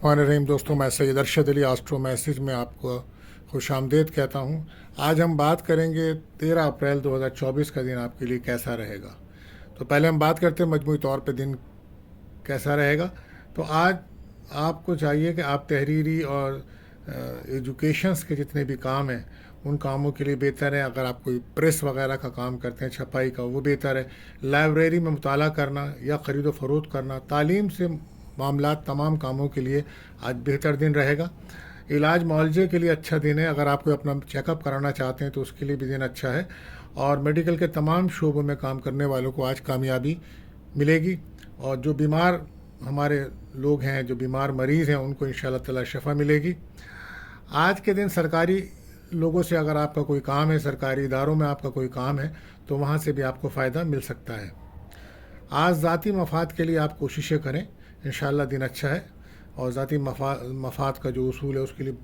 रहीम दोस्तों, मैं Syed Arshad Ali astro message में आपको खुश आमदेद कहता हूँ। आज हम बात करेंगे 13 अप्रैल 2024 का दिन आपके लिए कैसा रहेगा। तो पहले हम बात करते हैं मजमूई तौर पे दिन कैसा रहेगा। तो आज आपको चाहिए कि आप तहरीरी और एजुकेशंस के जितने भी काम हैं उन कामों के लिए बेहतर है। अगर आप कोई प्रेस वगैरह का काम करते हैं, छपाई का, वो बेहतर है। लाइब्रेरी में मुताला करना या ख़रीद व फरोख्त करना, तालीम से मामलात, तमाम कामों के लिए आज बेहतर दिन रहेगा। इलाज मुआवजे के लिए अच्छा दिन है। अगर आप कोई अपना चेकअप कराना चाहते हैं तो उसके लिए भी दिन अच्छा है। और मेडिकल के तमाम शोबों में काम करने वालों को आज कामयाबी मिलेगी। और जो बीमार हमारे लोग हैं, जो बीमार मरीज़ हैं, उनको इंशाअल्लाह ताला शफा मिलेगी। आज के दिन सरकारी लोगों से अगर आपका कोई काम है, सरकारी इदारों में आपका कोई काम है, तो वहाँ से भी आपको फ़ायदा मिल सकता है। आज ज़ाती मफाद के लिए आप कोशिशें करें, इंशाअल्लाह दिन अच्छा है। और ज़ाती मफाद का जो उसूल है उसके लिए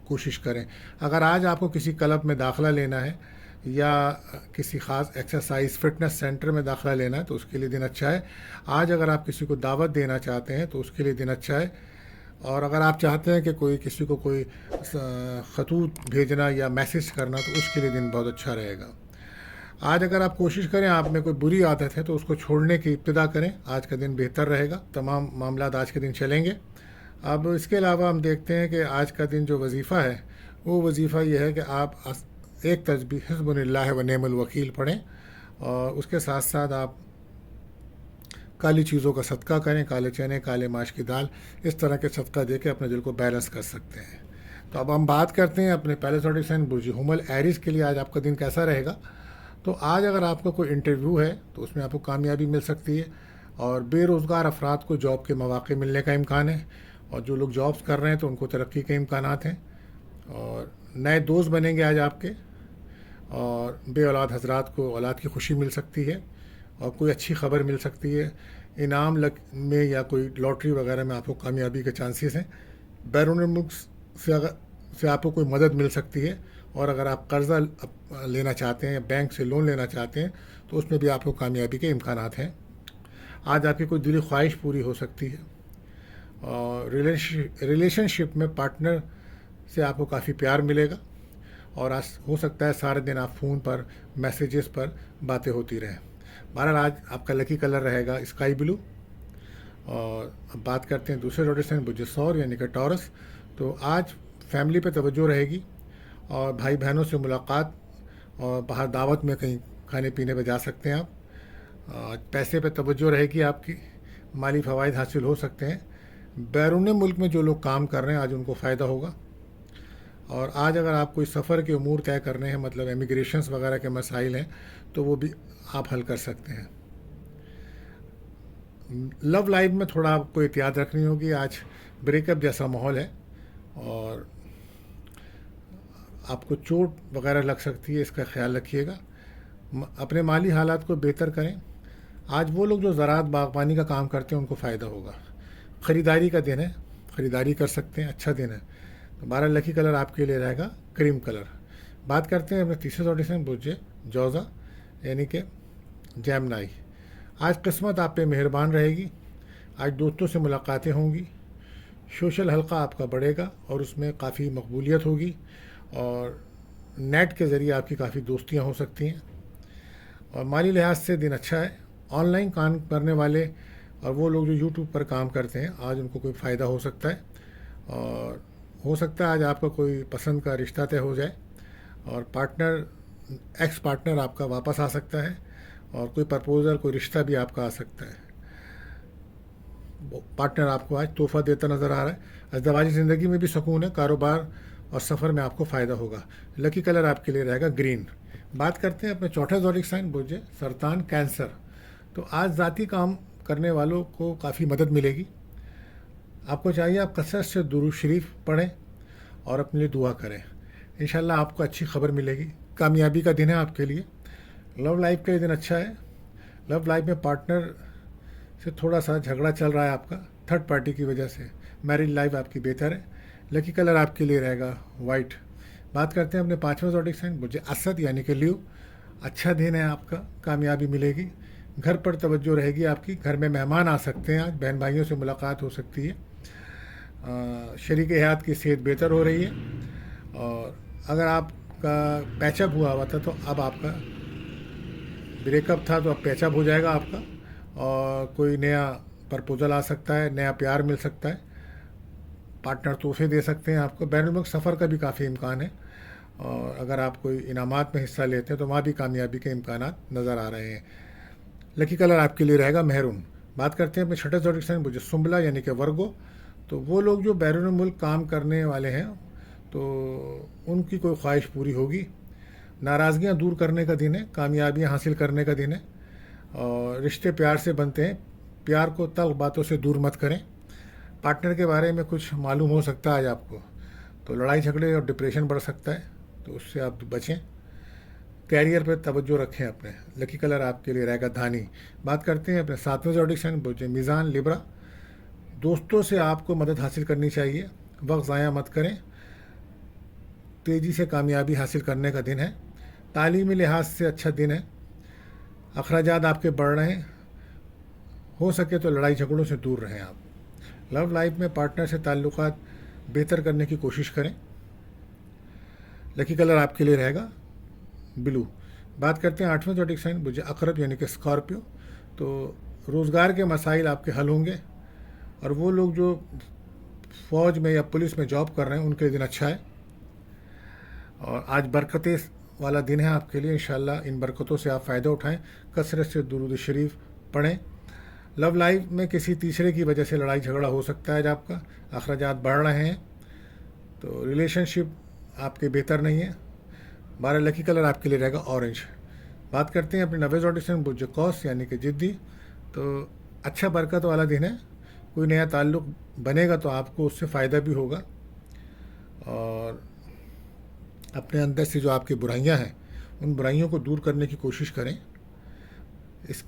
कोशिश करें। अगर आज आपको किसी क्लब में दाखिला लेना है या किसी ख़ास एक्सरसाइज फिटनेस सेंटर में दाखिला लेना है तो उसके लिए दिन अच्छा है। आज अगर आप किसी को दावत देना चाहते हैं तो उसके लिए दिन अच्छा है। और अगर आप चाहते हैं कि कोई किसी को कोई ख़तूत भेजना या मैसेज करना तो उसके लिए दिन बहुत अच्छा रहेगा। आज अगर आप कोशिश करें, आप में कोई बुरी आदत है तो उसको छोड़ने की इब्तिदा करें, आज का दिन बेहतर रहेगा। तमाम मामलात आज के दिन चलेंगे। अब इसके अलावा हम देखते हैं कि आज का दिन जो वजीफ़ा है वो वजीफ़ा ये है कि आप एक तस्बीह हिस्बुलिल्लाह व निअमल वकील पढ़ें। और उसके साथ साथ आप काली चीज़ों का सदका करें, काले चने, काले माश की दाल, इस तरह के सदका दे के अपने दिल को बैलेंस कर सकते हैं। तो अब हम बात करते हैं अपने पहले ज़ोडिक साइन बुर्ज हुमल एरीज़ के लिए आज आपका दिन कैसा रहेगा। तो आज अगर आपका कोई इंटरव्यू है तो उसमें आपको कामयाबी मिल सकती है। और बेरोज़गार अफराद को जॉब के मौक़े मिलने का इम्कान है। और जो लोग जॉब्स कर रहे हैं तो उनको तरक्की के इम्कानात हैं। और नए दोस्त बनेंगे आज आपके। और बे औलाद हजरात को औलाद की खुशी मिल सकती है और कोई अच्छी खबर मिल सकती है। इनाम में या कोई लॉटरी वगैरह में आपको कामयाबी के चांसेस हैं। बैरून मुल्क से आपको कोई मदद मिल सकती है। और अगर आप कर्ज़ा लेना चाहते हैं या बैंक से लोन लेना चाहते हैं तो उसमें भी आपको कामयाबी के इम्कानात हैं। आज आपकी कोई दिली ख्वाहिश पूरी हो सकती है। और रिलेशनशिप में पार्टनर से आपको काफ़ी प्यार मिलेगा। और आज हो सकता है सारे दिन आप फ़ोन पर, मैसेजेस पर बातें होती रहें। बहरहाल आज आपका लकी कलर रहेगा स्काई ब्लू। और अब बात करते हैं दूसरे रोटेशन बुजसौर यानी कि टॉरस। तो आज फैमिली पे तवज्जो रहेगी और भाई बहनों से मुलाकात और बाहर दावत में कहीं खाने पीने पे जा सकते हैं आप। पैसे पे तवज्जो रहेगी आपकी, माली फ़वाइद हासिल हो सकते हैं। बैरून मुल्क में जो लोग काम कर रहे हैं आज उनको फ़ायदा होगा। और आज अगर आप कोई सफ़र के उमूर तय करने हैं, मतलब इमिग्रेशंस वगैरह के मसाइल हैं, तो वो भी आप हल कर सकते हैं। लव लाइफ में थोड़ा आपको एहतियात रखनी होगी। आज ब्रेकअप जैसा माहौल है और आपको चोट वगैरह लग सकती है, इसका ख्याल रखिएगा। अपने माली हालात को बेहतर करें। आज वो लोग जो ज़राअत बागबानी का काम करते हैं उनको फ़ायदा होगा। ख़रीदारी का दिन है, ख़रीदारी कर सकते हैं, अच्छा दिन है। तो 12 लकी कलर आपके लिए रहेगा क्रीम कलर। बात करते हैं अपने तीसरे ऑडिशन बुझे जौज़ा यानी कि जैमनाई। आज किस्मत आप पे मेहरबान रहेगी। आज दोस्तों से मुलाकातें होंगी। सोशल हल्का आपका बढ़ेगा और उसमें काफ़ी मकबूलियत होगी। और नेट के ज़रिए आपकी काफ़ी दोस्तियां हो सकती हैं। और माली लिहाज से दिन अच्छा है। ऑनलाइन काम करने वाले और वो लोग जो यूट्यूब पर काम करते हैं आज उनको कोई फ़ायदा हो सकता है। और हो सकता है आज आपका कोई पसंद का रिश्ता तय हो जाए और एक्स पार्टनर आपका वापस आ सकता है। और कोई प्रपोज़ल, कोई रिश्ता भी आपका आ सकता है। पार्टनर आपको आज तोहफ़ा देता नज़र आ रहा है। अज़दवाजी ज़िंदगी में भी सुकून है। कारोबार और सफ़र में आपको फ़ायदा होगा। लकी कलर आपके लिए रहेगा ग्रीन। बात करते हैं अपने चौथे ज़ोडिक साइन बुझे सरतान कैंसर। तो आज ज़ाती काम करने वालों को काफ़ी मदद मिलेगी। आपको चाहिए आप कसरत से दुरूद शरीफ पढ़ें और अपने लिए दुआ करें। इंशाल्लाह आपको अच्छी खबर मिलेगी। कामयाबी का दिन है आपके लिए। लव लाइफ के लिए दिन अच्छा है। लव लाइफ में पार्टनर से थोड़ा सा झगड़ा चल रहा है आपका थर्ड पार्टी की वजह से। मैरिज लाइफ आपकी बेहतर है। लकी कलर आपके लिए रहेगा वाइट। बात करते हैं अपने पाँचवें ज़ोडिक साइन मुझे असद यानी कि ल्यू। अच्छा दिन है आपका, कामयाबी मिलेगी। घर पर तवज्जो रहेगी आपकी। घर में मेहमान आ सकते हैं आज, बहन भाइयों से मुलाकात हो सकती है। शरीक हयात की सेहत बेहतर हो रही है, और अगर आपका पैचअप हुआ था तो अब आपका ब्रेकअप था तो अब पैचअप हो जाएगा आपका, और कोई नया प्रपोजल आ सकता है, नया प्यार मिल सकता है, पार्टनर तोहफे दे सकते हैं आपको। बैरून मुल्क सफ़र का भी काफ़ी इम्कान है, और अगर आप कोई इनामात में हिस्सा लेते हैं तो वहाँ भी कामयाबी के इम्कान नज़र आ रहे हैं। लकी कलर आपके लिए रहेगा मेहरून। बात करते हैं अपने छठे ज़ोडिक साइन मुझे सुम्बला यानी कि वर्गो। तो वो लोग जो बैरून मुल्क काम करने वाले हैं तो उनकी कोई ख्वाहिश पूरी होगी, नाराज़गियाँ दूर करने का दिन है, कामयाबियाँ हासिल करने का दिन है, और रिश्ते प्यार से बनते हैं, प्यार को तल्ख बातों से दूर मत करें। पार्टनर के बारे में कुछ मालूम हो सकता है आज आपको, तो लड़ाई झगड़े और डिप्रेशन बढ़ सकता है, तो उससे आप बचें। कैरियर पर तवज्जो रखें अपने। लकी कलर आपके लिए रहेगा धानी। बात करते हैं अपने सातवें ज़ोडिक साइन मीज़ान लिब्रा। दोस्तों से आपको मदद हासिल करनी चाहिए, वक्त ज़ाया मत करें, तेज़ी से कामयाबी हासिल करने का दिन है। तालीमी लिहाज से अच्छा दिन है, अखराजात आपके बढ़ रहे हैं, हो सके तो लड़ाई झगड़ों से दूर रहें आप। लव लाइफ में पार्टनर से ताल्लुकात बेहतर करने की कोशिश करें। लकी कलर आपके लिए रहेगा ब्लू। बात करते हैं आठवें ज़ोडिक साइन मुझे अकरब यानी कि स्कॉर्पियो। तो रोज़गार के मसाइल आपके हल होंगे, और वो लोग जो फ़ौज में या पुलिस में जॉब कर रहे हैं उनके दिन अच्छा है, और आज बरकतें वाला दिन है आपके लिए। इंशाल्लाह इन बरकतों से आप फ़ायदा उठाएं, कसरत से दुरूद शरीफ पढ़ें। लव लाइफ में किसी तीसरे की वजह से लड़ाई झगड़ा हो सकता है, आज आपका अखराजात बढ़ रहे हैं, तो रिलेशनशिप आपके बेहतर नहीं है। 12 लकी कलर आपके लिए रहेगा ऑरेंज। बात करते हैं अपने नवे ज़ोडिक साइन बुर्ज यानी कि जिद्दी। तो अच्छा बरकत वाला दिन है, कोई नया ताल्लुक़ बनेगा तो आपको उससे फ़ायदा भी होगा, और अपने अंदर से जो आपकी बुराइयां हैं उन बुराइयों को दूर करने की कोशिश करें।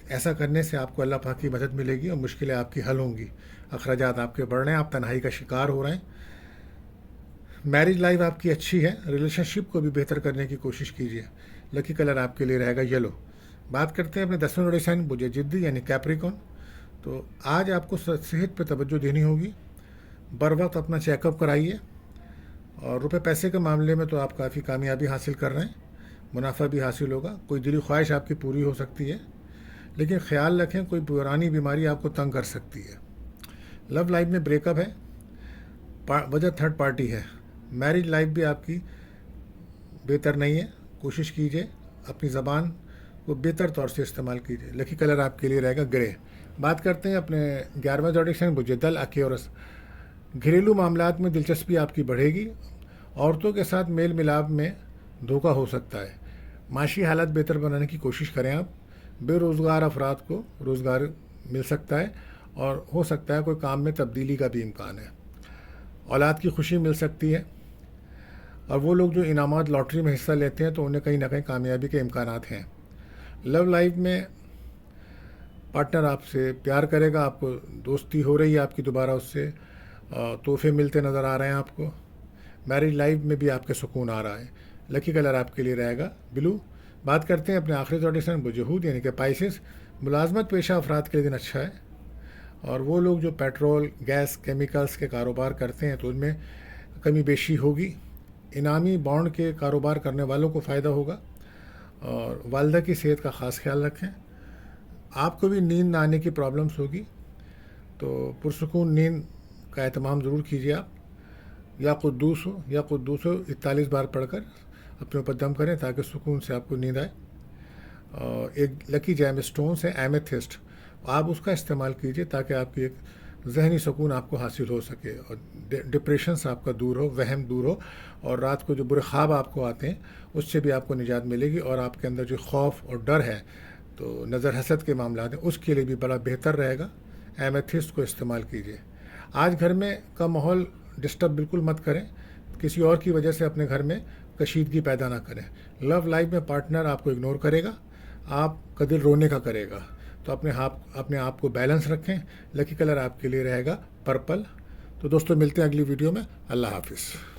ऐसा करने से आपको अल्लाह पाक की मदद मिलेगी और मुश्किलें आपकी हल होंगी। अखराजात आपके बढ़ रहे हैं, आप तन्हाई का शिकार हो रहे हैं। मैरिज लाइफ आपकी अच्छी है, रिलेशनशिप को भी बेहतर करने की कोशिश कीजिए। लकी कलर आपके लिए रहेगा येलो। बात करते हैं अपने 10वें ज़ोडिक साइन मुझे जिद्दी यानी कैप्रिकॉर्न। तो आज आपको सेहत पर तवज्जो देनी होगी, बर वक्त अपना चेकअप कराइए, और रुपए पैसे के मामले में तो आप काफ़ी कामयाबी हासिल कर रहे हैं, मुनाफा भी हासिल होगा, कोई दिली ख्वाहिश आपकी पूरी हो सकती है, लेकिन ख्याल रखें कोई पुरानी बीमारी आपको तंग कर सकती है। लव लाइफ में ब्रेकअप है, वजह थर्ड पार्टी है। मैरिज लाइफ भी आपकी बेहतर नहीं है, कोशिश कीजिए अपनी ज़बान को बेहतर तौर से इस्तेमाल कीजिए। लकी कलर आपके लिए रहेगा ग्रे। बात करते हैं अपने 11वें ज़ोडिक साइन बुजदल एक्वेरियस। घरेलू मामलात में दिलचस्पी आपकी बढ़ेगी, औरतों के साथ मेल मिलाप में धोखा हो सकता है। माशी हालत बेहतर बनाने की कोशिश करें आप। बेरोज़गार अफराद को रोज़गार मिल सकता है, और हो सकता है कोई काम में तब्दीली का भी इम्कान है। औलाद की खुशी मिल सकती है, और वो लोग जो इनामात लॉटरी में हिस्सा लेते हैं तो उन्हें कहीं ना कहीं कामयाबी के इम्कानात हैं। लव लाइफ में पार्टनर आपसे प्यार करेगा, आपको दोस्ती हो रही है आपकी दोबारा उससे, तोहफे मिलते नज़र आ रहे हैं आपको। मैरिज लाइफ में भी आपके सुकून आ रहा है। लकी कलर आपके लिए रहेगा ब्लू। बात करते हैं अपने आखिरी ज़ोडिक साइन बुजहूद यानी कि पाइसेस। मुलाजमत पेशा अफराद के लिए दिन अच्छा है, और वो लोग जो पेट्रोल गैस केमिकल्स के कारोबार करते हैं तो उनमें कमी बेशी होगी। इनामी बॉन्ड के कारोबार करने वालों को फ़ायदा होगा, और वालदा की सेहत का ख़ास ख्याल रखें। आपको भी नींद ना आने की प्रॉब्लम्स होगी, तो पुरसुकून नींद का एहतमाम ज़रूर कीजिए आप। या कुद्दूस हो 41 बार पढ़कर अपने ऊपर दम करें ताकि सुकून से आपको नींद आए। एक लकी जैम स्टोन्स है एमेथिस्ट, आप उसका इस्तेमाल कीजिए ताकि आपकी एक जहनी सुकून आपको हासिल हो सके, और डिप्रेशन से आपका दूर हो, वहम दूर हो, और रात को जो बुरे ख्वाब आपको आते हैं उससे भी आपको निजात मिलेगी, और आपके अंदर जो खौफ और डर है तो नज़र हसद के मामला हैं उसके लिए भी बड़ा बेहतर रहेगा। एमेथिस्ट को इस्तेमाल कीजिए। आज घर में का माहौल डिस्टर्ब बिल्कुल मत करें, किसी और की वजह से अपने घर में कशीदगी पैदा ना करें। लव लाइफ में पार्टनर आपको इग्नोर करेगा, आपका दिल रोने का करेगा, तो अपने आप को बैलेंस रखें। लकी कलर आपके लिए रहेगा पर्पल। तो दोस्तों मिलते हैं अगली वीडियो में। अल्लाह हाफिज़।